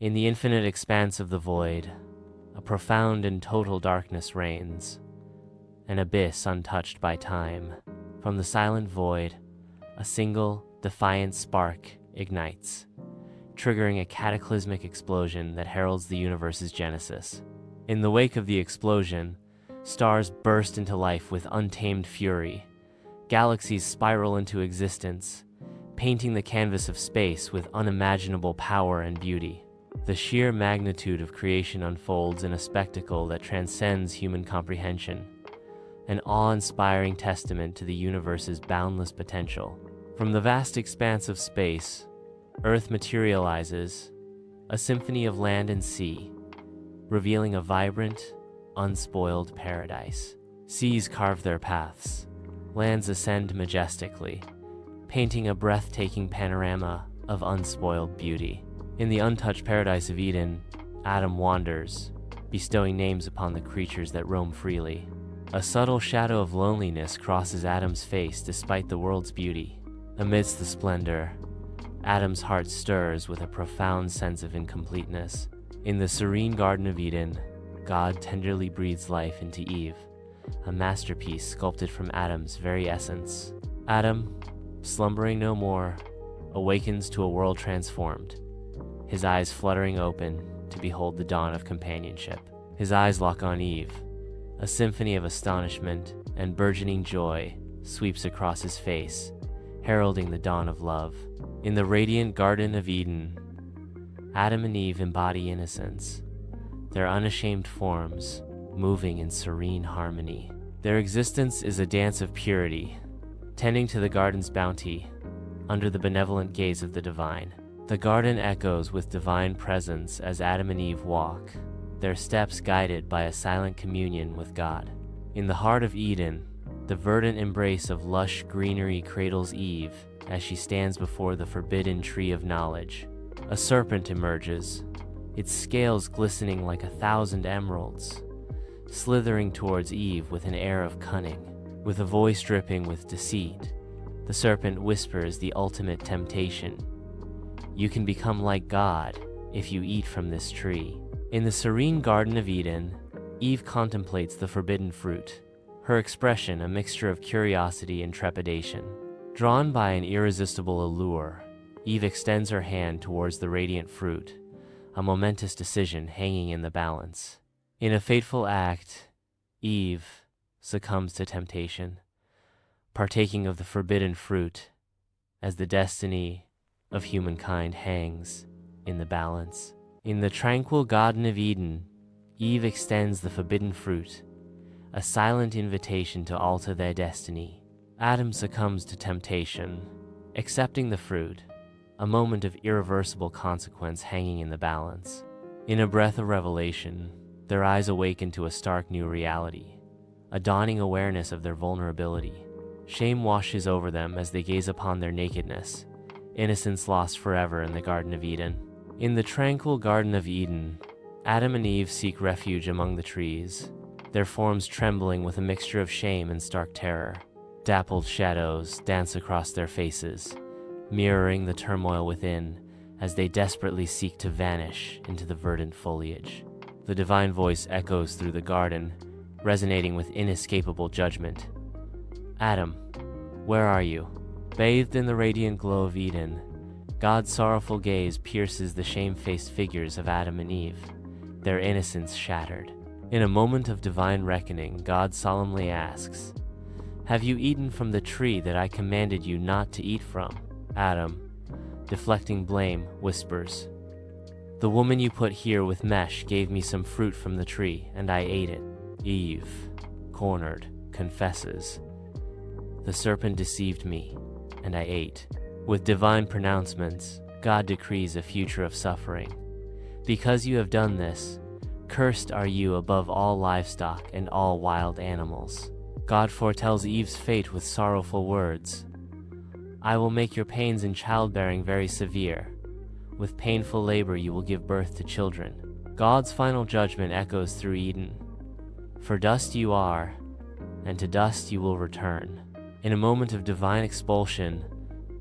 In the infinite expanse of the void, a profound and total darkness reigns, an abyss untouched by time. From the silent void, a single, defiant spark ignites, triggering a cataclysmic explosion that heralds the universe's genesis. In the wake of the explosion, stars burst into life with untamed fury. Galaxies spiral into existence, painting the canvas of space with unimaginable power and beauty. The sheer magnitude of creation unfolds in a spectacle that transcends human comprehension, an awe-inspiring testament to the universe's boundless potential. From the vast expanse of space, Earth materializes, a symphony of land and sea, revealing a vibrant, unspoiled paradise. Seas carve their paths, lands ascend majestically, painting a breathtaking panorama of unspoiled beauty. In the untouched paradise of Eden, Adam wanders, bestowing names upon the creatures that roam freely. A subtle shadow of loneliness crosses Adam's face despite the world's beauty. Amidst the splendor, Adam's heart stirs with a profound sense of incompleteness. In the serene Garden of Eden, God tenderly breathes life into Eve, a masterpiece sculpted from Adam's very essence. Adam, slumbering no more, awakens to a world transformed, his eyes fluttering open to behold the dawn of companionship. His eyes lock on Eve. A symphony of astonishment and burgeoning joy sweeps across his face, heralding the dawn of love. In the radiant Garden of Eden, Adam and Eve embody innocence, their unashamed forms moving in serene harmony. Their existence is a dance of purity, tending to the garden's bounty under the benevolent gaze of the divine. The garden echoes with divine presence as Adam and Eve walk, their steps guided by a silent communion with God. In the heart of Eden, the verdant embrace of lush greenery cradles Eve as she stands before the forbidden tree of knowledge. A serpent emerges, its scales glistening like 1,000 emeralds, slithering towards Eve with an air of cunning. With a voice dripping with deceit, the serpent whispers the ultimate temptation. You can become like God if you eat from this tree. In the serene Garden of Eden, Eve contemplates the forbidden fruit, her expression a mixture of curiosity and trepidation. Drawn by an irresistible allure, Eve extends her hand towards the radiant fruit, a momentous decision hanging in the balance. In a fateful act, Eve succumbs to temptation, partaking of the forbidden fruit as the destiny of humankind hangs in the balance. In the tranquil Garden of Eden, Eve extends the forbidden fruit, a silent invitation to alter their destiny. Adam succumbs to temptation, accepting the fruit, a moment of irreversible consequence hanging in the balance. In a breath of revelation, their eyes awaken to a stark new reality, a dawning awareness of their vulnerability. Shame washes over them as they gaze upon their nakedness, innocence lost forever in the Garden of Eden. In the tranquil Garden of Eden, Adam and Eve seek refuge among the trees, their forms trembling with a mixture of shame and stark terror. Dappled shadows dance across their faces, mirroring the turmoil within as they desperately seek to vanish into the verdant foliage. The divine voice echoes through the garden, resonating with inescapable judgment. Adam, where are you? Bathed in the radiant glow of Eden, God's sorrowful gaze pierces the shame-faced figures of Adam and Eve, their innocence shattered. In a moment of divine reckoning, God solemnly asks, "Have you eaten from the tree that I commanded you not to eat from?" Adam, deflecting blame, whispers, "The woman you put here with mesh gave me some fruit from the tree, and I ate it." Eve, cornered, confesses, "The serpent deceived me, and I ate." With divine pronouncements, God decrees a future of suffering. "Because you have done this, cursed are you above all livestock and all wild animals." God foretells Eve's fate with sorrowful words. "I will make your pains in childbearing very severe. With painful labor you will give birth to children." God's final judgment echoes through Eden. "For dust you are, and to dust you will return." In a moment of divine expulsion,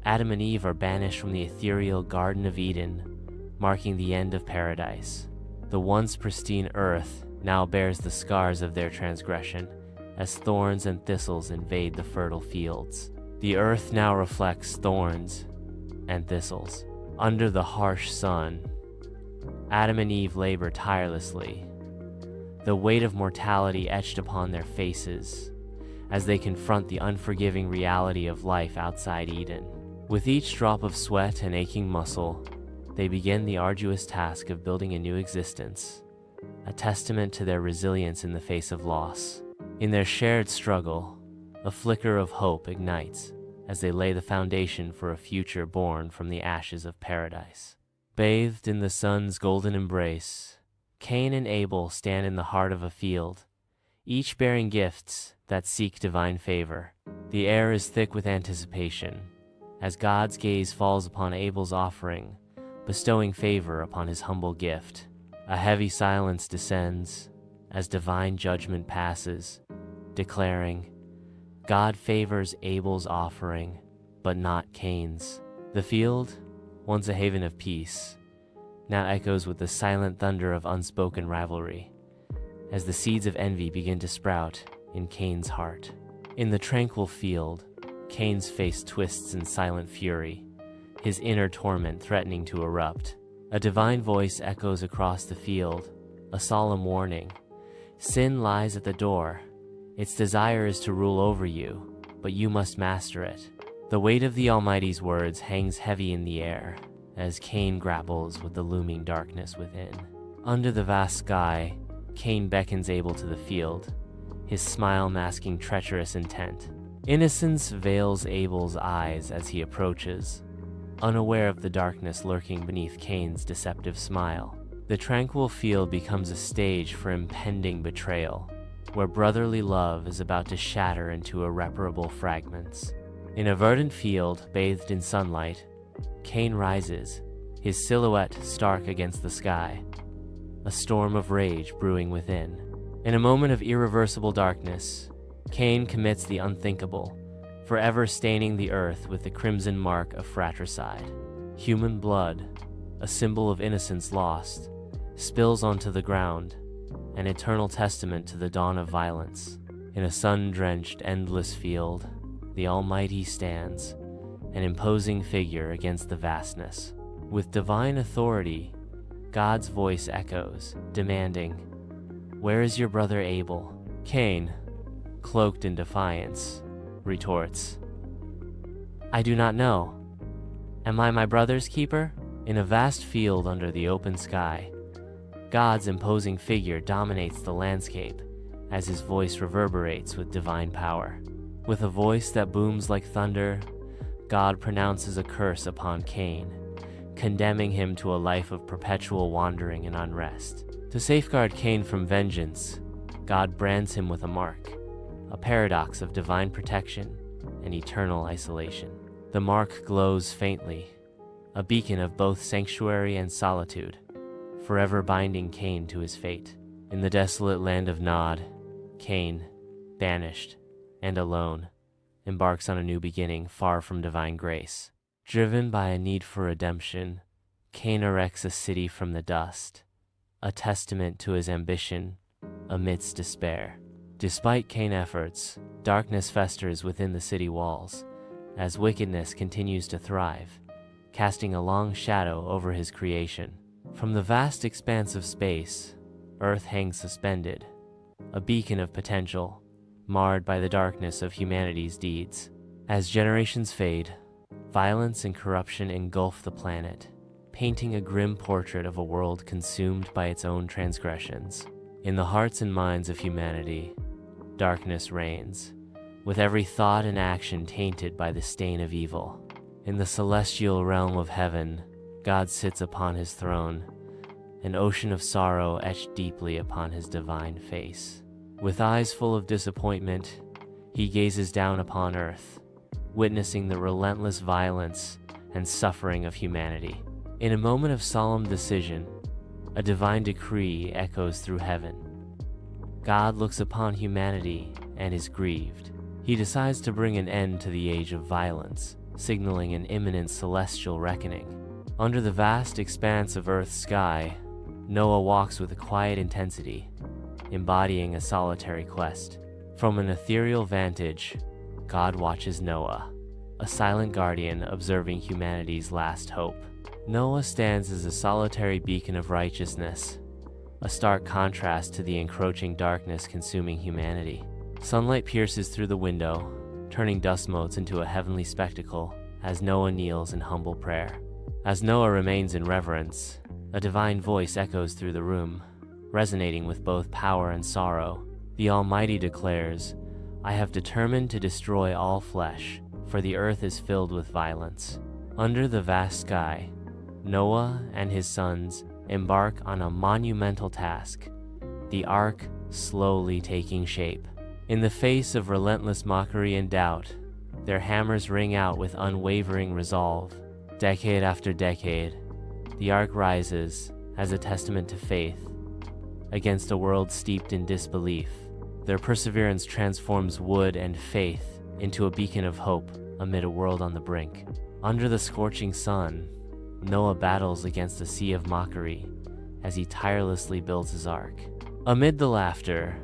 Adam and Eve are banished from the ethereal Garden of Eden, marking the end of paradise. The once pristine earth now bears the scars of their transgression, as thorns and thistles invade the fertile fields. The earth now reflects thorns and thistles. Under the harsh sun, Adam and Eve labor tirelessly, the weight of mortality etched upon their faces as they confront the unforgiving reality of life outside Eden. With each drop of sweat and aching muscle, they begin the arduous task of building a new existence, a testament to their resilience in the face of loss. In their shared struggle, a flicker of hope ignites as they lay the foundation for a future born from the ashes of paradise. Bathed in the sun's golden embrace, Cain and Abel stand in the heart of a field, each bearing gifts that seek divine favor. The air is thick with anticipation, as God's gaze falls upon Abel's offering, bestowing favor upon his humble gift. A heavy silence descends as divine judgment passes, declaring, God favors Abel's offering, but not Cain's. The field, once a haven of peace, now echoes with the silent thunder of unspoken rivalry, as the seeds of envy begin to sprout in Cain's heart. In the tranquil field, Cain's face twists in silent fury, his inner torment threatening to erupt. A divine voice echoes across the field, a solemn warning. Sin lies at the door. Its desire is to rule over you, but you must master it. The weight of the Almighty's words hangs heavy in the air as Cain grapples with the looming darkness within. Under the vast sky, Cain beckons Abel to the field, his smile masking treacherous intent. Innocence veils Abel's eyes as he approaches, unaware of the darkness lurking beneath Cain's deceptive smile. The tranquil field becomes a stage for impending betrayal, where brotherly love is about to shatter into irreparable fragments. In a verdant field bathed in sunlight, Cain rises, his silhouette stark against the sky, a storm of rage brewing within. In a moment of irreversible darkness, Cain commits the unthinkable, forever staining the earth with the crimson mark of fratricide. Human blood, a symbol of innocence lost, spills onto the ground, an eternal testament to the dawn of violence. In a sun-drenched, endless field, the Almighty stands, an imposing figure against the vastness. With divine authority, God's voice echoes, demanding, "Where is your brother Abel?" Cain, cloaked in defiance, retorts, "I do not know. Am I my brother's keeper?" In a vast field under the open sky, God's imposing figure dominates the landscape as his voice reverberates with divine power. With a voice that booms like thunder, God pronounces a curse upon Cain, condemning him to a life of perpetual wandering and unrest. To safeguard Cain from vengeance, God brands him with a mark, a paradox of divine protection and eternal isolation. The mark glows faintly, a beacon of both sanctuary and solitude, forever binding Cain to his fate. In the desolate land of Nod, Cain, banished and alone, embarks on a new beginning far from divine grace. Driven by a need for redemption, Cain erects a city from the dust, a testament to his ambition amidst despair. Despite Cain's efforts, darkness festers within the city walls as wickedness continues to thrive, casting a long shadow over his creation. From the vast expanse of space, Earth hangs suspended, a beacon of potential, marred by the darkness of humanity's deeds. As generations fade, violence and corruption engulf the planet, painting a grim portrait of a world consumed by its own transgressions. In the hearts and minds of humanity, darkness reigns, with every thought and action tainted by the stain of evil. In the celestial realm of heaven, God sits upon his throne, an ocean of sorrow etched deeply upon his divine face. With eyes full of disappointment, he gazes down upon earth, witnessing the relentless violence and suffering of humanity. In a moment of solemn decision, a divine decree echoes through heaven. God looks upon humanity and is grieved. He decides to bring an end to the age of violence, signaling an imminent celestial reckoning. Under the vast expanse of Earth's sky, Noah walks with a quiet intensity, embodying a solitary quest. From an ethereal vantage, God watches Noah, a silent guardian observing humanity's last hope. Noah stands as a solitary beacon of righteousness, a stark contrast to the encroaching darkness consuming humanity. Sunlight pierces through the window, turning dust motes into a heavenly spectacle as Noah kneels in humble prayer. As Noah remains in reverence, a divine voice echoes through the room, resonating with both power and sorrow. The Almighty declares, "I have determined to destroy all flesh, for the earth is filled with violence." Under the vast sky, Noah and his sons embark on a monumental task, the ark slowly taking shape. In the face of relentless mockery and doubt, their hammers ring out with unwavering resolve. Decade after decade, the ark rises as a testament to faith against a world steeped in disbelief. Their perseverance transforms wood and faith into a beacon of hope amid a world on the brink. Under the scorching sun, Noah battles against a sea of mockery as he tirelessly builds his ark. Amid the laughter,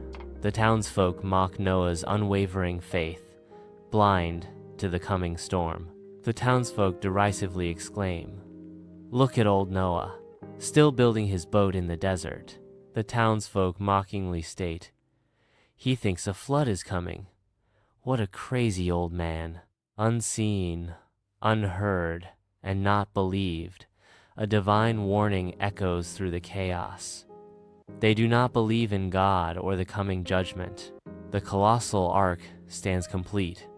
the townsfolk mock Noah's unwavering faith, blind to the coming storm. The townsfolk derisively exclaim, "Look at old Noah, still building his boat in the desert." The townsfolk mockingly state, "He thinks a flood is coming. What a crazy old man." Unseen, unheard, and not believed, a divine warning echoes through the chaos. They do not believe in God or the coming judgment. The colossal ark stands complete,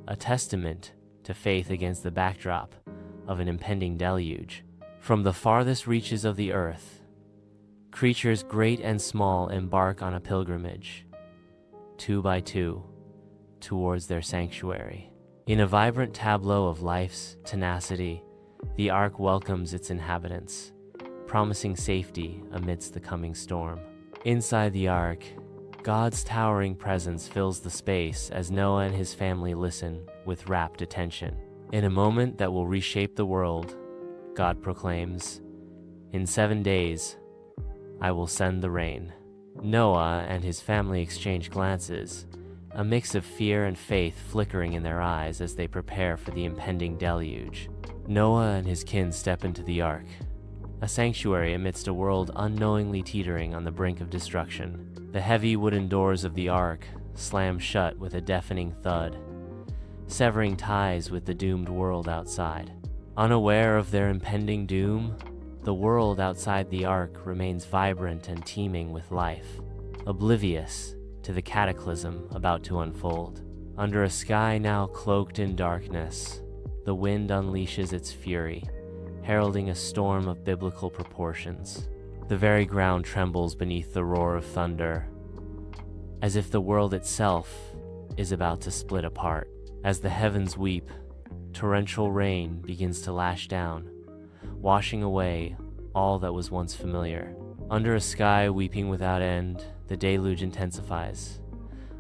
a testament to faith against the backdrop of an impending deluge. From the farthest reaches of the earth, creatures great and small embark on a pilgrimage, 2 by 2, towards their sanctuary. In a vibrant tableau of life's tenacity, the ark welcomes its inhabitants, promising safety amidst the coming storm. Inside the ark, God's towering presence fills the space as Noah and his family listen with rapt attention. In a moment that will reshape the world, God proclaims, "In 7 days, I will send the rain." Noah and his family exchange glances, a mix of fear and faith flickering in their eyes as they prepare for the impending deluge. Noah and his kin step into the ark, a sanctuary amidst a world unknowingly teetering on the brink of destruction. The heavy wooden doors of the ark slam shut with a deafening thud, severing ties with the doomed world outside. Unaware of their impending doom, the world outside the ark remains vibrant and teeming with life, oblivious to the cataclysm about to unfold. Under a sky now cloaked in darkness, the wind unleashes its fury, heralding a storm of biblical proportions. The very ground trembles beneath the roar of thunder, as if the world itself is about to split apart. As the heavens weep, torrential rain begins to lash down, washing away all that was once familiar. Under a sky weeping without end, the deluge intensifies,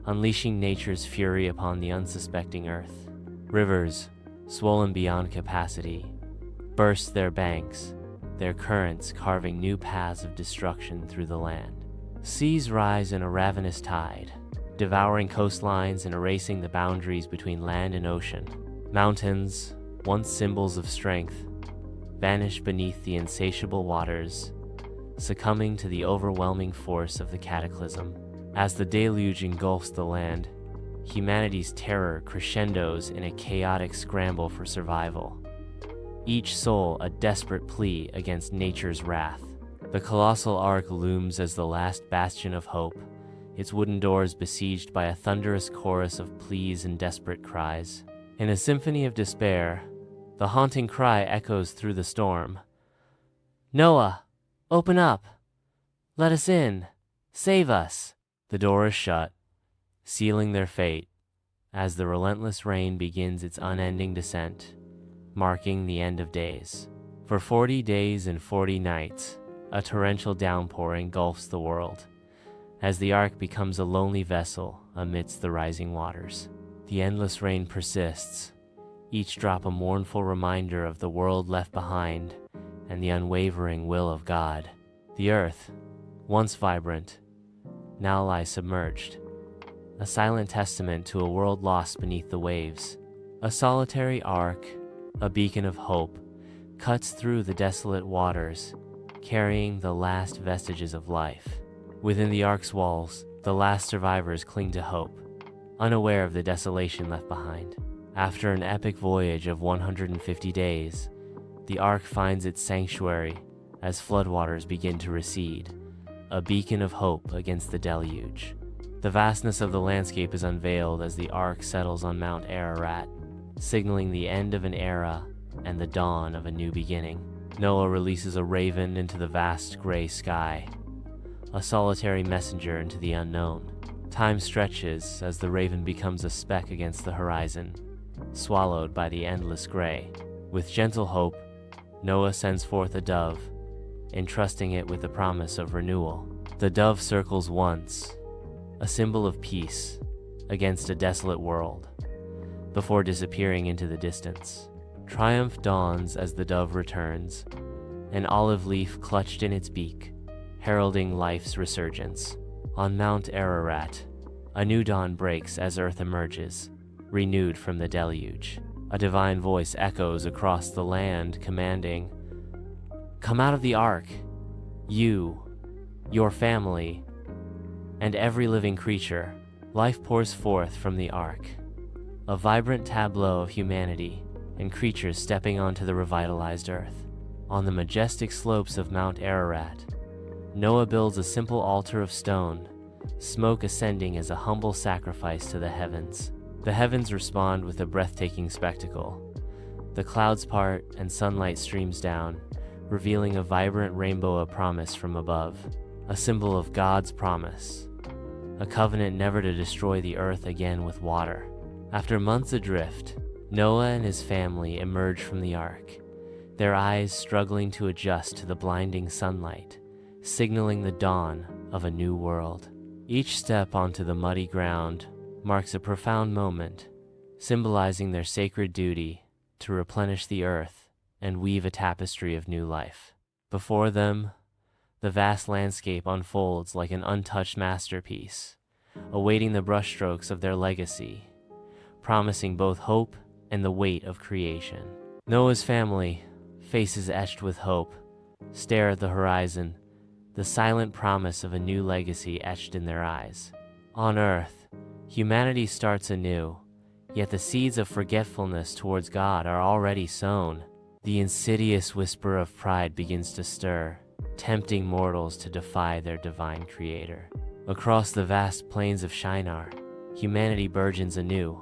unleashing nature's fury upon the unsuspecting earth. Rivers, swollen beyond capacity, burst their banks, their currents carving new paths of destruction through the land. Seas rise in a ravenous tide, devouring coastlines and erasing the boundaries between land and ocean. Mountains, once symbols of strength, vanish beneath the insatiable waters, succumbing to the overwhelming force of the cataclysm. As the deluge engulfs the land, humanity's terror crescendos in a chaotic scramble for survival, each soul a desperate plea against nature's wrath. The colossal ark looms as the last bastion of hope, its wooden doors besieged by a thunderous chorus of pleas and desperate cries. In a symphony of despair, the haunting cry echoes through the storm. "Noah, open up! Let us in! Save us!" The door is shut, sealing their fate, as the relentless rain begins its unending descent, marking the end of days. For 40 days and 40 nights, a torrential downpour engulfs the world, as the ark becomes a lonely vessel amidst the rising waters. The endless rain persists, each drop a mournful reminder of the world left behind and the unwavering will of God. The earth, once vibrant, now lies submerged, a silent testament to a world lost beneath the waves. A solitary ark, a beacon of hope, cuts through the desolate waters, carrying the last vestiges of life. Within the ark's walls, the last survivors cling to hope, unaware of the desolation left behind. After an epic voyage of 150 days, the ark finds its sanctuary as floodwaters begin to recede, a beacon of hope against the deluge. The vastness of the landscape is unveiled as the ark settles on Mount Ararat, signaling the end of an era and the dawn of a new beginning. Noah releases a raven into the vast gray sky, a solitary messenger into the unknown. Time stretches as the raven becomes a speck against the horizon, swallowed by the endless gray. With gentle hope, Noah sends forth a dove, entrusting it with the promise of renewal. The dove circles once, a symbol of peace against a desolate world, before disappearing into the distance. Triumph dawns as the dove returns, an olive leaf clutched in its beak, heralding life's resurgence. On Mount Ararat, a new dawn breaks as Earth emerges, renewed from the deluge. A divine voice echoes across the land, commanding, "Come out of the ark, you, your family, and every living creature." Life pours forth from the ark, a vibrant tableau of humanity and creatures stepping onto the revitalized earth. On the majestic slopes of Mount Ararat, Noah builds a simple altar of stone, smoke ascending as a humble sacrifice to the heavens. The heavens respond with a breathtaking spectacle. The clouds part and sunlight streams down, revealing a vibrant rainbow of promise from above, a symbol of God's promise, a covenant never to destroy the earth again with water. After months adrift, Noah and his family emerge from the ark, their eyes struggling to adjust to the blinding sunlight, signaling the dawn of a new world. Each step onto the muddy ground marks a profound moment, symbolizing their sacred duty to replenish the earth and weave a tapestry of new life. Before them, the vast landscape unfolds like an untouched masterpiece, awaiting the brushstrokes of their legacy, promising both hope and the weight of creation. Noah's family, faces etched with hope, stare at the horizon, the silent promise of a new legacy etched in their eyes. On Earth, humanity starts anew, yet the seeds of forgetfulness towards God are already sown. The insidious whisper of pride begins to stir, tempting mortals to defy their divine creator. Across the vast plains of Shinar, humanity burgeons anew,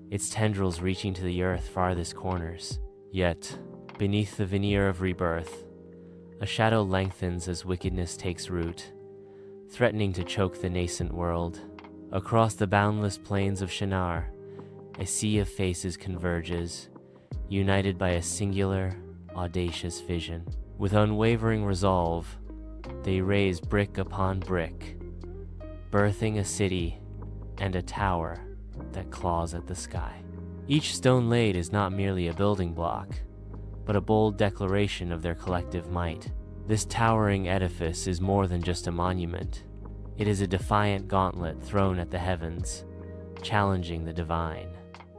its tendrils reaching to the earth's farthest corners. Yet, beneath the veneer of rebirth, a shadow lengthens as wickedness takes root, threatening to choke the nascent world. Across the boundless plains of Shinar, a sea of faces converges, united by a singular, audacious vision. With unwavering resolve, they raise brick upon brick, birthing a city and a tower that claws at the sky. Each stone laid is not merely a building block, but a bold declaration of their collective might. This towering edifice is more than just a monument. It is a defiant gauntlet thrown at the heavens, challenging the divine.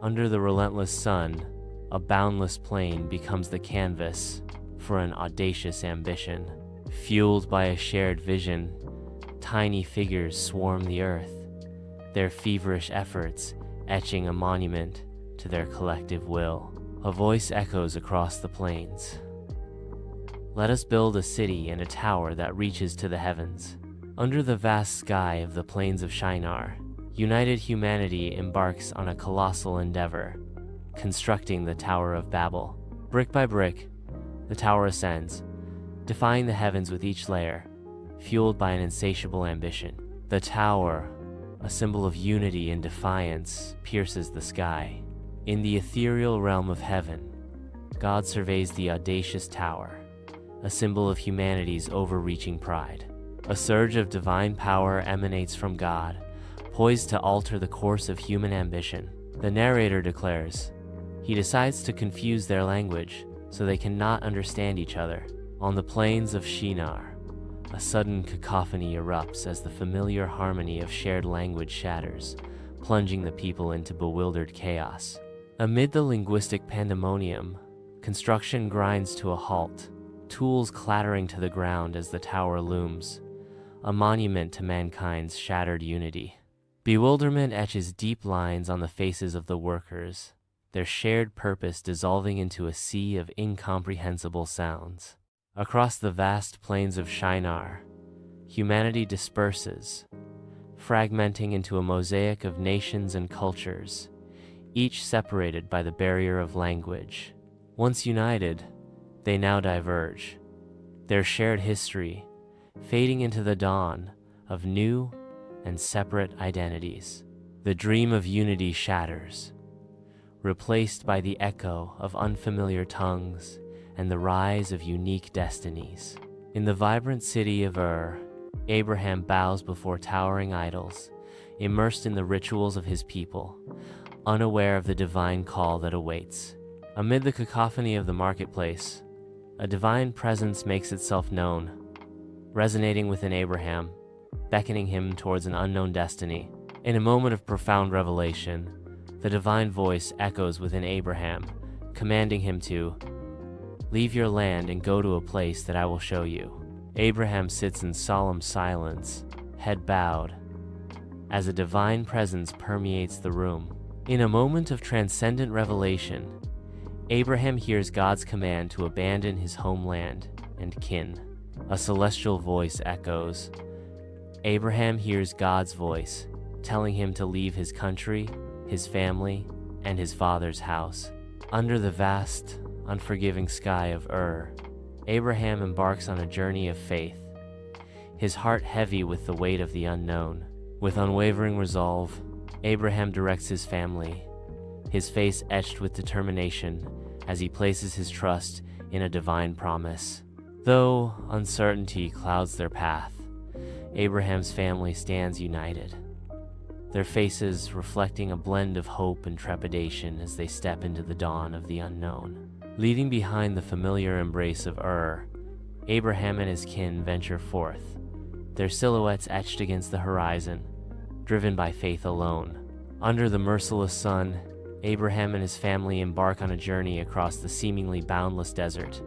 Under the relentless sun, a boundless plain becomes the canvas for an audacious ambition. Fueled by a shared vision, tiny figures swarm the earth, their feverish efforts etching a monument to their collective will. A voice echoes across the plains. Let us build a city and a tower that reaches to the heavens. Under the vast sky of the plains of Shinar, united humanity embarks on a colossal endeavor, constructing the Tower of Babel. Brick by brick, the tower ascends, defying the heavens with each layer, fueled by an insatiable ambition. The tower, a symbol of unity and defiance, pierces the sky. In the ethereal realm of heaven, God surveys the audacious tower, a symbol of humanity's overreaching pride. A surge of divine power emanates from God, poised to alter the course of human ambition. The narrator declares, He decides to confuse their language so they cannot understand each other. On the plains of Shinar, a sudden cacophony erupts as the familiar harmony of shared language shatters, plunging the people into bewildered chaos. Amid the linguistic pandemonium, construction grinds to a halt, tools clattering to the ground as the tower looms, a monument to mankind's shattered unity. Bewilderment etches deep lines on the faces of the workers, their shared purpose dissolving into a sea of incomprehensible sounds. Across the vast plains of Shinar, humanity disperses, fragmenting into a mosaic of nations and cultures, each separated by the barrier of language. Once united, they now diverge, their shared history fading into the dawn of new and separate identities. The dream of unity shatters, replaced by the echo of unfamiliar tongues and the rise of unique destinies. In the vibrant city of Abraham bows before towering idols, immersed in the rituals of his people, unaware of the divine call that awaits. Amid the cacophony of the marketplace, a divine presence makes itself known, resonating within Abraham, beckoning him towards an unknown destiny. In a moment of profound revelation, the divine voice echoes within Abraham, commanding him to leave your land and go to a place that I will show you. Abraham sits in solemn silence, head bowed, as a divine presence permeates the room. In a moment of transcendent revelation, Abraham hears God's command to abandon his homeland and kin. A celestial voice echoes. Abraham hears God's voice, telling him to leave his country, his family, and his father's house. Under the vast, unforgiving sky of Abraham embarks on a journey of faith, his heart heavy with the weight of the unknown. With unwavering resolve, Abraham directs his family, his face etched with determination as he places his trust in a divine promise. Though uncertainty clouds their path, Abraham's family stands united, their faces reflecting a blend of hope and trepidation as they step into the dawn of the unknown. Leaving behind the familiar embrace of Abraham and his kin venture forth, their silhouettes etched against the horizon, driven by faith alone. Under the merciless sun, Abraham and his family embark on a journey across the seemingly boundless desert,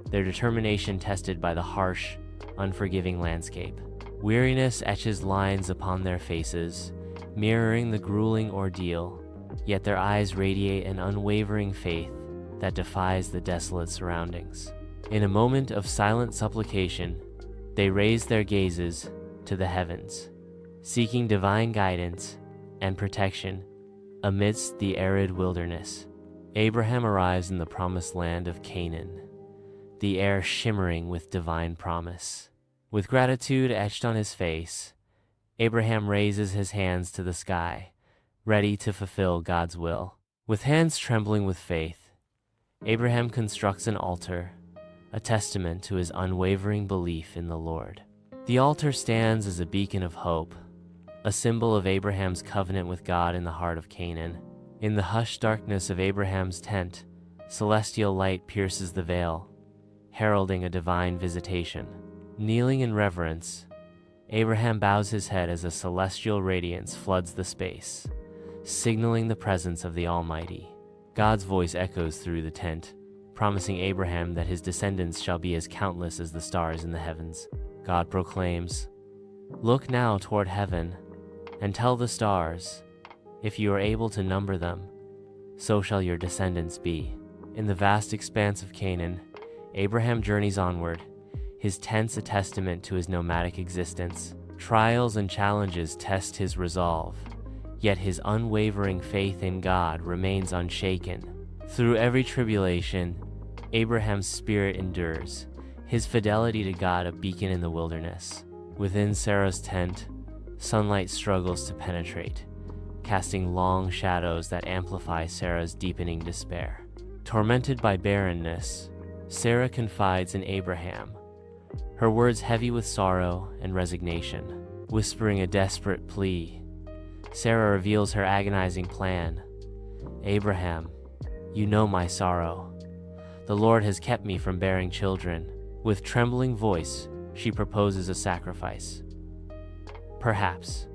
their determination tested by the harsh, unforgiving landscape. Weariness etches lines upon their faces, mirroring the grueling ordeal, yet their eyes radiate an unwavering faith that defies the desolate surroundings. In a moment of silent supplication, they raise their gazes to the heavens, seeking divine guidance and protection amidst the arid wilderness. Abraham arrives in the promised land of Canaan, the air shimmering with divine promise. With gratitude etched on his face, Abraham raises his hands to the sky, ready to fulfill God's will. With hands trembling with faith, Abraham constructs an altar, a testament to his unwavering belief in the Lord. The altar stands as a beacon of hope, a symbol of Abraham's covenant with God in the heart of Canaan. In the hushed darkness of Abraham's tent, celestial light pierces the veil, heralding a divine visitation. Kneeling in reverence, Abraham bows his head as a celestial radiance floods the space, signaling the presence of the Almighty. God's voice echoes through the tent, promising Abraham that his descendants shall be as countless as the stars in the heavens. God proclaims, "Look now toward heaven, and tell the stars, if you are able to number them, so shall your descendants be." In the vast expanse of Canaan, Abraham journeys onward, his tents a testament to his nomadic existence. Trials and challenges test his resolve, yet his unwavering faith in God remains unshaken. Through every tribulation, Abraham's spirit endures, his fidelity to God a beacon in the wilderness. Within Sarah's tent, sunlight struggles to penetrate, casting long shadows that amplify Sarah's deepening despair. Tormented by barrenness, Sarah confides in Abraham, her words heavy with sorrow and resignation. Whispering a desperate plea, Sarah reveals her agonizing plan. "Abraham, You know my sorrow. The Lord has kept me from bearing children." With trembling voice, she proposes a sacrifice. Perhaps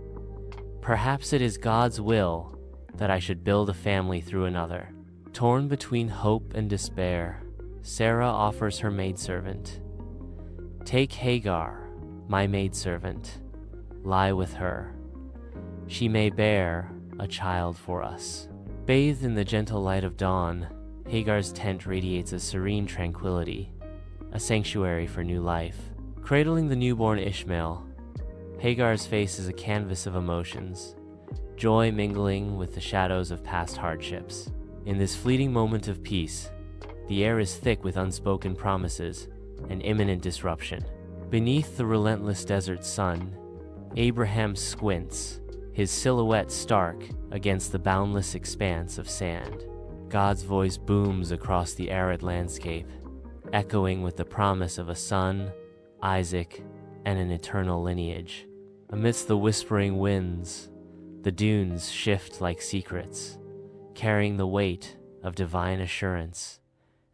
it is God's will that I should build a family through another. Torn between hope and despair, Sarah offers her maidservant. "Take Hagar, my maidservant, lie with her. She may bear a child for us." Bathed in the gentle light of dawn, Hagar's tent radiates a serene tranquility, a sanctuary for new life. Cradling the newborn Ishmael, Hagar's face is a canvas of emotions, joy mingling with the shadows of past hardships. In this fleeting moment of peace, the air is thick with unspoken promises and imminent disruption. Beneath the relentless desert sun, Abraham squints, his silhouette stark against the boundless expanse of sand. God's voice booms across the arid landscape, echoing with the promise of a son, Isaac, and an eternal lineage. Amidst the whispering winds, the dunes shift like secrets, carrying the weight of divine assurance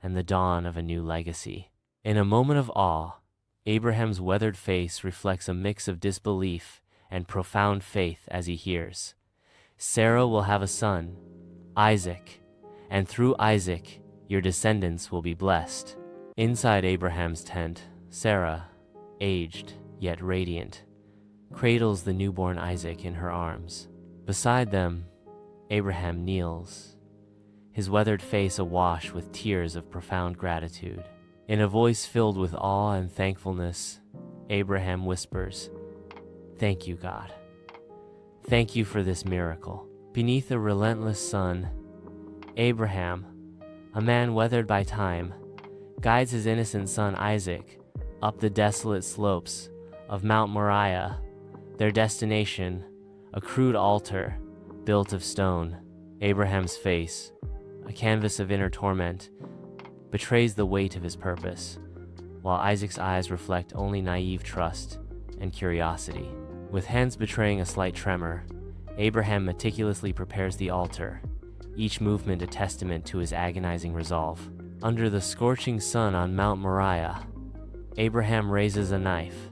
and the dawn of a new legacy. In a moment of awe, Abraham's weathered face reflects a mix of disbelief and profound faith as he hears, "Sarah will have a son, Isaac, and through Isaac your descendants will be blessed." Inside Abraham's tent, Sarah, aged yet radiant, cradles the newborn Isaac in her arms. Beside them, Abraham kneels, his weathered face awash with tears of profound gratitude. In a voice filled with awe and thankfulness, Abraham whispers, "Thank you, God. Thank you for this miracle." Beneath the relentless sun, Abraham, a man weathered by time, guides his innocent son Isaac up the desolate slopes of Mount Moriah, their destination, a crude altar built of stone. Abraham's face, a canvas of inner torment, betrays the weight of his purpose, while Isaac's eyes reflect only naive trust and curiosity. With hands betraying a slight tremor, Abraham meticulously prepares the altar, each movement a testament to his agonizing resolve. Under the scorching sun on Mount Moriah, Abraham raises a knife,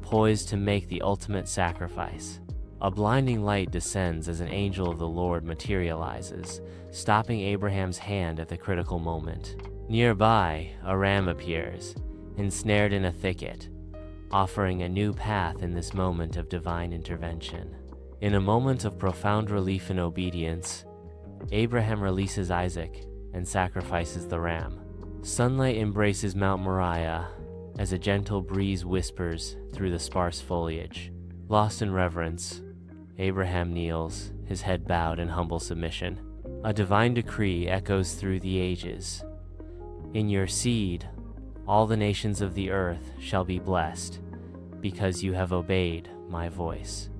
poised to make the ultimate sacrifice. A blinding light descends as an angel of the Lord materializes, stopping Abraham's hand at the critical moment. Nearby, a ram appears, ensnared in a thicket, offering a new path in this moment of divine intervention. In a moment of profound relief and obedience, Abraham releases Isaac and sacrifices the ram. Sunlight embraces Mount Moriah as a gentle breeze whispers through the sparse foliage. Lost in reverence, Abraham kneels, his head bowed in humble submission. A divine decree echoes through the ages. "In your seed, all the nations of the earth shall be blessed, because you have obeyed my voice."